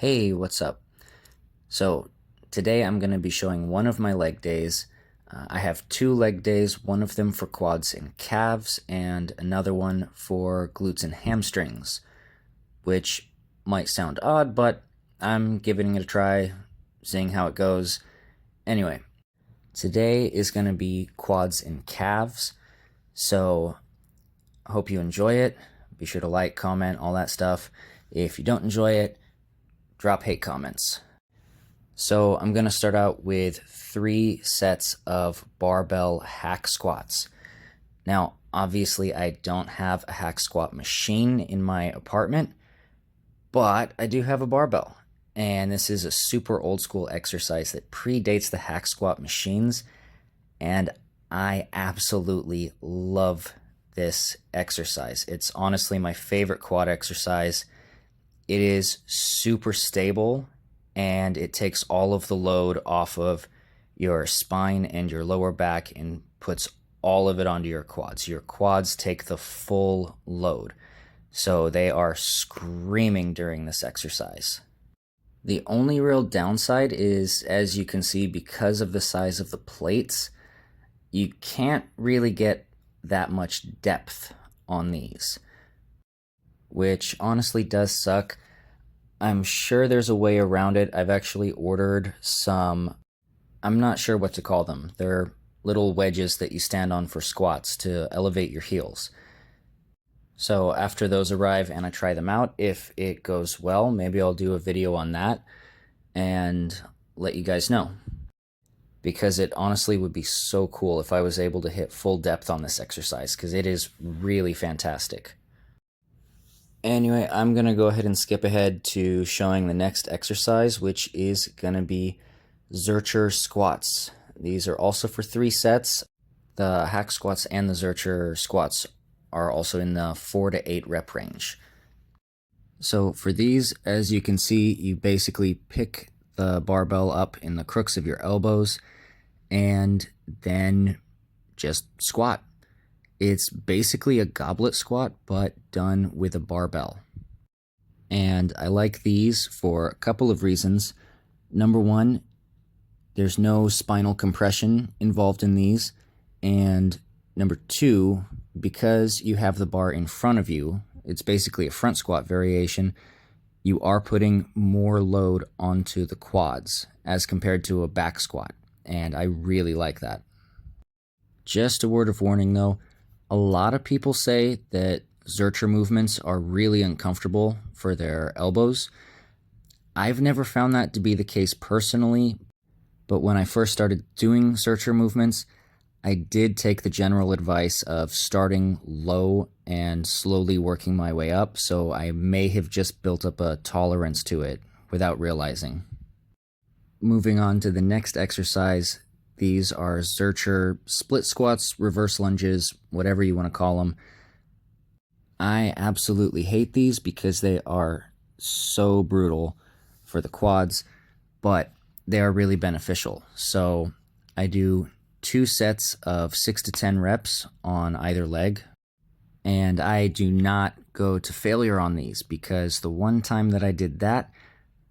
Hey, what's up? So, today I'm going to be showing one of my leg days. I have two leg days, one of them for quads and calves, and another one for glutes and hamstrings, which might sound odd, but I'm giving it a try, seeing how it goes. Anyway, today is going to be quads and calves, so I hope you enjoy it. Be sure to like, comment, all that stuff. If you don't enjoy it, drop hate comments. So I'm going to start out with 3 sets of barbell hack squats. Now, obviously, I don't have a hack squat machine in my apartment, but I do have a barbell. And this is a super old school exercise that predates the hack squat machines. And I absolutely love this exercise. It's honestly my favorite quad exercise. It is super stable and it takes all of the load off of your spine and your lower back and puts all of it onto your quads. Your quads take the full load. So they are screaming during this exercise. The only real downside is, as you can see, because of the size of the plates, you can't really get that much depth on these, which honestly does suck. I'm sure there's a way around it. I've actually ordered some, I'm not sure what to call them. They're little wedges that you stand on for squats to elevate your heels. So after those arrive and I try them out, if it goes well, maybe I'll do a video on that and let you guys know. Because it honestly would be so cool if I was able to hit full depth on this exercise, because it is really fantastic. Anyway, I'm going to go ahead and skip ahead to showing the next exercise, which is going to be Zercher squats. These are also for 3 sets. The hack squats and the Zercher squats are also in the 4 to 8 rep range. So for these, as you can see, you basically pick the barbell up in the crooks of your elbows and then just squat. It's basically a goblet squat, but done with a barbell. And I like these for a couple of reasons. Number one, there's no spinal compression involved in these. And number two, because you have the bar in front of you, it's basically a front squat variation, you are putting more load onto the quads as compared to a back squat. And I really like that. Just a word of warning though, a lot of people say that Zercher movements are really uncomfortable for their elbows. I've never found that to be the case personally, but when I first started doing Zercher movements, I did take the general advice of starting low and slowly working my way up, so I may have just built up a tolerance to it without realizing. Moving on to the next exercise, these are Zercher split squats, reverse lunges, whatever you want to call them. I absolutely hate these because they are so brutal for the quads, but they are really beneficial. So I do 2 sets of 6 to 10 reps on either leg, and I do not go to failure on these because the one time that I did that,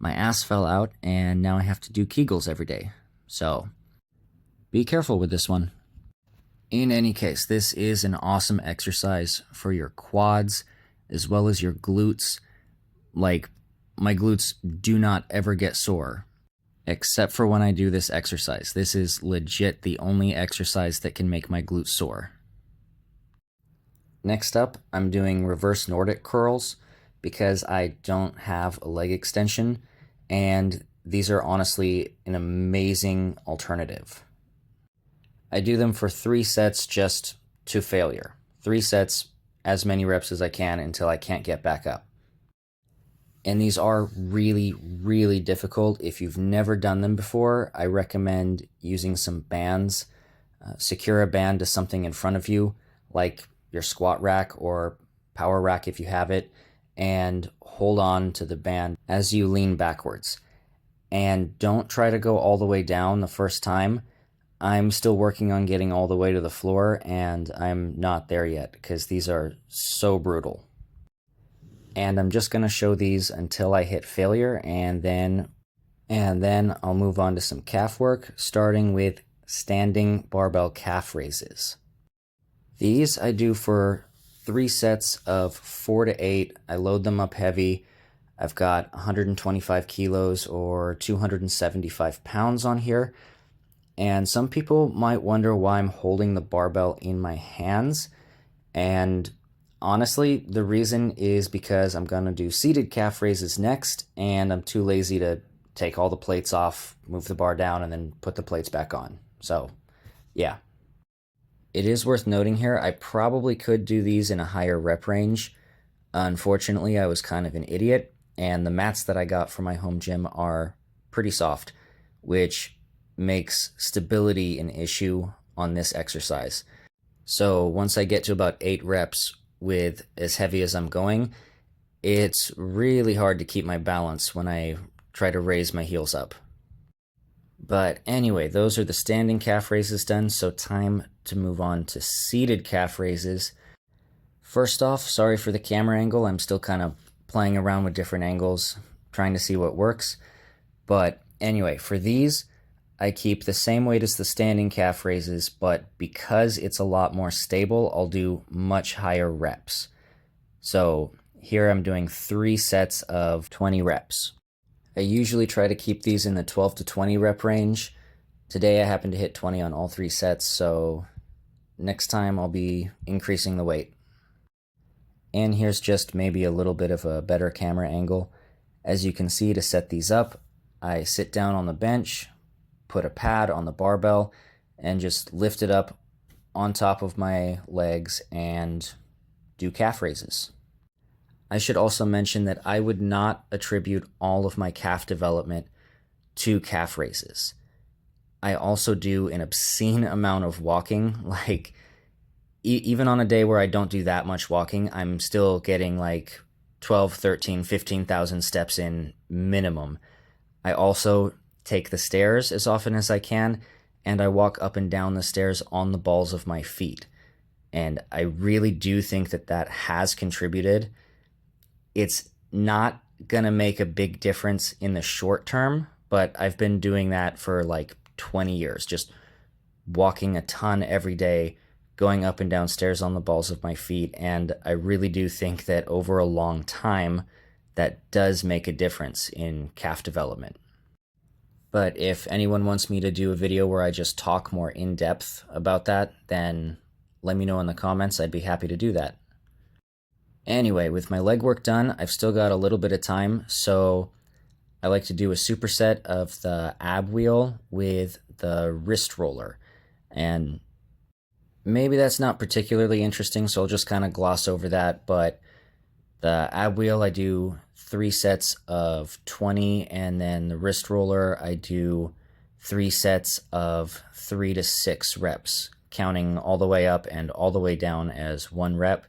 my ass fell out and now I have to do Kegels every day. So be careful with this one. In any case, this is an awesome exercise for your quads as well as your glutes. Like, my glutes do not ever get sore, except for when I do this exercise. This is legit the only exercise that can make my glutes sore. Next up, I'm doing reverse Nordic curls because I don't have a leg extension, and these are honestly an amazing alternative. I do them for 3 sets just to failure. 3 sets, as many reps as I can until I can't get back up. And these are really, really difficult. If you've never done them before, I recommend using some bands. Secure a band to something in front of you, like your squat rack or power rack if you have it, and hold on to the band as you lean backwards. And don't try to go all the way down the first time. I'm still working on getting all the way to the floor, and I'm not there yet because these are so brutal. And I'm just going to show these until I hit failure, and then I'll move on to some calf work, starting with standing barbell calf raises. These I do for 3 sets of 4 to 8. I load them up heavy. I've got 125 kilos or 275 pounds on here. And some people might wonder why I'm holding the barbell in my hands. And honestly, the reason is because I'm going to do seated calf raises next, and I'm too lazy to take all the plates off, move the bar down, and then put the plates back on. So, yeah. It is worth noting here, I probably could do these in a higher rep range. Unfortunately, I was kind of an idiot, and the mats that I got from my home gym are pretty soft, which makes stability an issue on this exercise. So once I get to about 8 reps with as heavy as I'm going, it's really hard to keep my balance when I try to raise my heels up. But anyway, those are the standing calf raises done, so time to move on to seated calf raises. First off, sorry for the camera angle. I'm still kind of playing around with different angles, trying to see what works. But anyway, for these, I keep the same weight as the standing calf raises, but because it's a lot more stable, I'll do much higher reps. So here I'm doing 3 sets of 20 reps. I usually try to keep these in the 12 to 20 rep range. Today I happen to hit 20 on all 3 sets, so next time I'll be increasing the weight. And here's just maybe a little bit of a better camera angle. As you can see, to set these up, I sit down on the bench, put a pad on the barbell, and just lift it up on top of my legs and do calf raises. I should also mention that I would not attribute all of my calf development to calf raises. I also do an obscene amount of walking. Like, even on a day where I don't do that much walking, I'm still getting like 12, 13, 15,000 steps in minimum. I also take the stairs as often as I can, and I walk up and down the stairs on the balls of my feet. And I really do think that that has contributed. It's not going to make a big difference in the short term, but I've been doing that for like 20 years, just walking a ton every day, going up and down stairs on the balls of my feet, and I really do think that over a long time, that does make a difference in calf development. But if anyone wants me to do a video where I just talk more in depth about that, then let me know in the comments. I'd be happy to do that. Anyway, with my leg work done, I've still got a little bit of time, so I like to do a superset of the ab wheel with the wrist roller. And maybe that's not particularly interesting, so I'll just kind of gloss over that, but the ab wheel I do 3 sets of 20, and then the wrist roller I do 3 sets of 3 to 6 reps, counting all the way up and all the way down as 1 rep.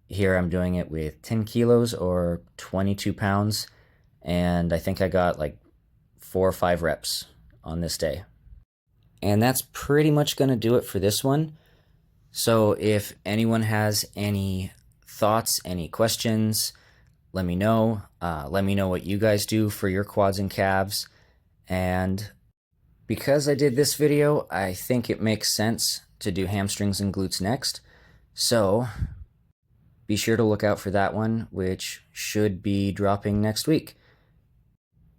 Here I'm doing it with 10 kilos or 22 pounds, and I think I got like 4 or 5 reps on this day. And that's pretty much going to do it for this one. So if anyone has any thoughts, any questions, let me know. Let me know what you guys do for your quads and calves. And because I did this video, I think it makes sense to do hamstrings and glutes next. So be sure to look out for that one, which should be dropping next week.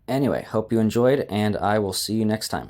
Anyway, hope you enjoyed, and I will see you next time.